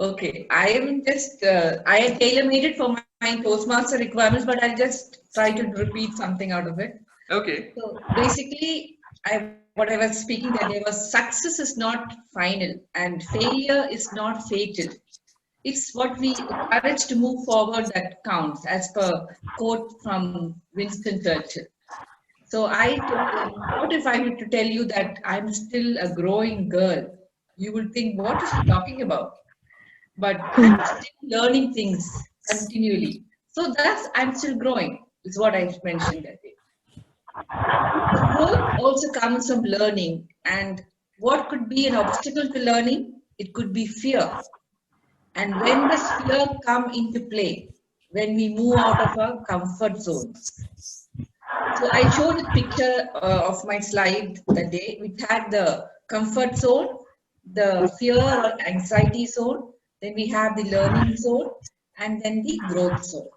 Okay, I am just, I have tailor-made it for my Toastmaster requirements, but I'll just try to repeat something out of it. Okay. So basically, what I was speaking that there was success is not final and failure is not fatal. It's what we, the courage to move forward that counts, as per quote from Winston Churchill. So I told him, what if I were to tell you that I'm still a growing girl? You will think, what is she talking about? But I'm still learning things continually. So that's I'm still growing, is what I mentioned that day. So growth also comes from learning, and what could be an obstacle to learning? It could be fear. And when does fear come into play? When we move out of our comfort zones. So I showed a picture of my slide that day, which had the comfort zone, the fear or anxiety zone, then we have the learning zone, and then the growth zone.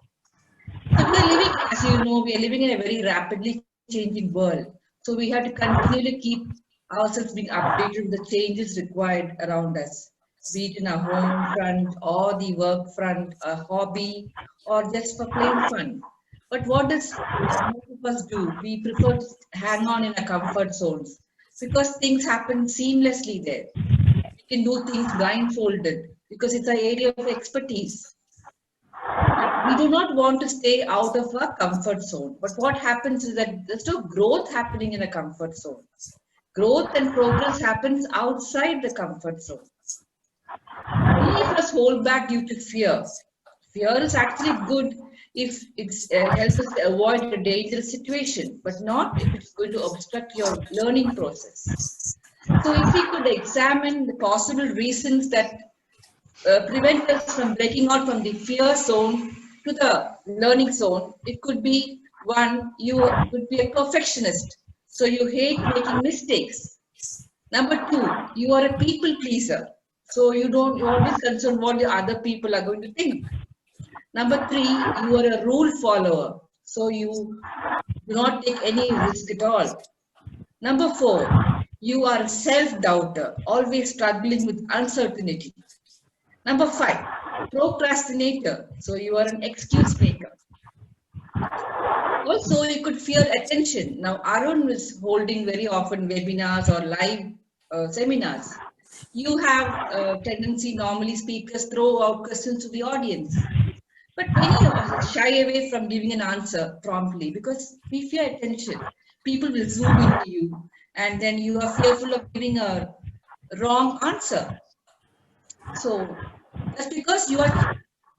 So we are living, as you know, we are living in a very rapidly changing world. So we have to continually keep ourselves being updated with the changes required around us, be it in our home front or the work front, a hobby, or just for plain fun. But what does most of us do? We prefer to hang on in our comfort zones because things happen seamlessly there. We can do things blindfolded because it's our area of expertise. But we do not want to stay out of our comfort zone. But what happens is that there's no growth happening in a comfort zone. Growth and progress happens outside the comfort zone. Many of us hold back due to fear. Fear is actually good if it's helps us to avoid a dangerous situation, but not if it's going to obstruct your learning process. So, if we could examine the possible reasons that prevent us from breaking out from the fear zone to the learning zone, it could be one, you could be a perfectionist. So you hate making mistakes. Number two, you are a people pleaser. So you're always concerned what the other people are going to think. Number three, you are a rule follower. So you do not take any risk at all. Number four, you are a self-doubter, always struggling with uncertainty. Number five, procrastinator. So you are an excuse maker. Also, you could fear attention. Now, Arun is holding very often webinars or live seminars. You have a tendency, normally speakers throw out questions to the audience. But many of us shy away from giving an answer promptly because we fear attention. People will zoom into you, and then you are fearful of giving a wrong answer. So that's because you are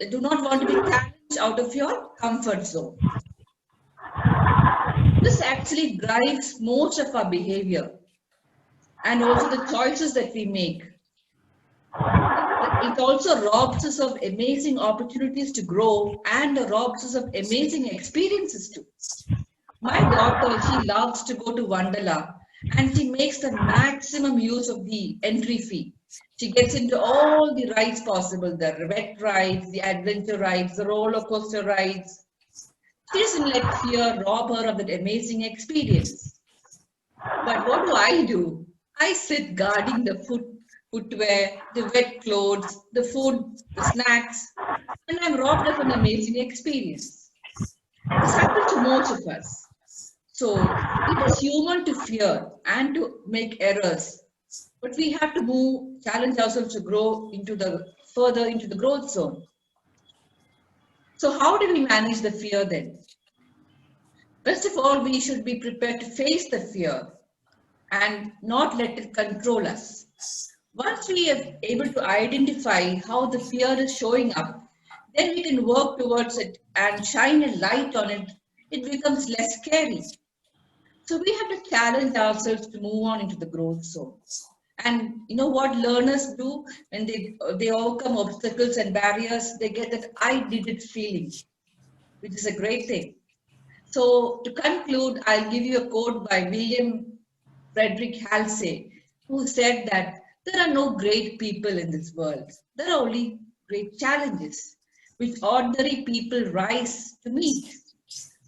do not want to be challenged out of your comfort zone. This actually drives most of our behavior and also the choices that we make. It also robs us of amazing opportunities to grow and robs us of amazing experiences too. My daughter, she loves to go to Wonderla and she makes the maximum use of the entry fee. She gets into all the rides possible, the wet rides, the adventure rides, the roller coaster rides. She doesn't let fear rob her of that amazing experience. But what do? I sit guarding the footwear, the wet clothes, the food, the snacks, and I'm robbed of an amazing experience. This happens to most of us. So it is human to fear and to make errors, but we have to challenge ourselves to grow into the further into the growth zone. So how do we manage the fear then? First of all, we should be prepared to face the fear and not let it control us. Once we are able to identify how the fear is showing up, then we can work towards it and shine a light on it. It becomes less scary. So we have to challenge ourselves to move on into the growth zone. And you know what learners do when they overcome obstacles and barriers? They get that I did it feeling, which is a great thing. So to conclude, I'll give you a quote by William Frederick Halsey, who said that there are no great people in this world. There are only great challenges which ordinary people rise to meet.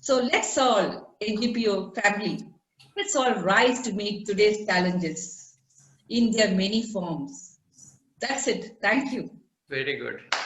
So let's all, NGPO family, let's all rise to meet today's challenges in their many forms. That's it. Thank you. Very good.